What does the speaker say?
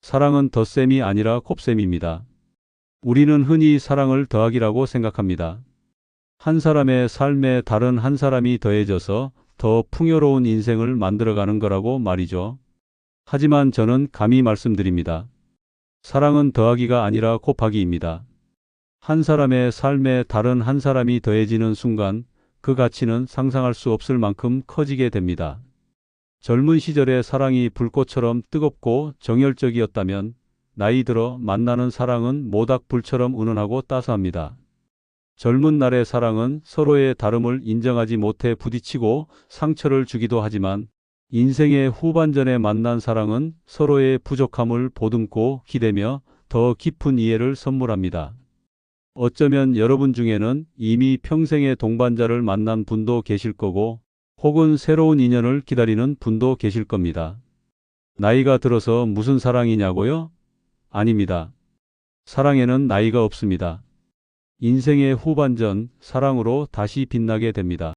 사랑은 덧셈이 아니라 곱셈입니다. 우리는 흔히 사랑을 더하기라고 생각합니다. 한 사람의 삶에 다른 한 사람이 더해져서 더 풍요로운 인생을 만들어가는 거라고 말이죠. 하지만 저는 감히 말씀드립니다. 사랑은 더하기가 아니라 곱하기입니다. 한 사람의 삶에 다른 한 사람이 더해지는 순간 그 가치는 상상할 수 없을 만큼 커지게 됩니다. 젊은 시절의 사랑이 불꽃처럼 뜨겁고 정열적이었다면 나이 들어 만나는 사랑은 모닥불처럼 은은하고 따스합니다. 젊은 날의 사랑은 서로의 다름을 인정하지 못해 부딪히고 상처를 주기도 하지만 인생의 후반전에 만난 사랑은 서로의 부족함을 보듬고 기대며 더 깊은 이해를 선물합니다. 어쩌면 여러분 중에는 이미 평생의 동반자를 만난 분도 계실 거고 혹은 새로운 인연을 기다리는 분도 계실 겁니다. 나이가 들어서 무슨 사랑이냐고요? 아닙니다. 사랑에는 나이가 없습니다. 인생의 후반전, 사랑으로 다시 빛나게 됩니다.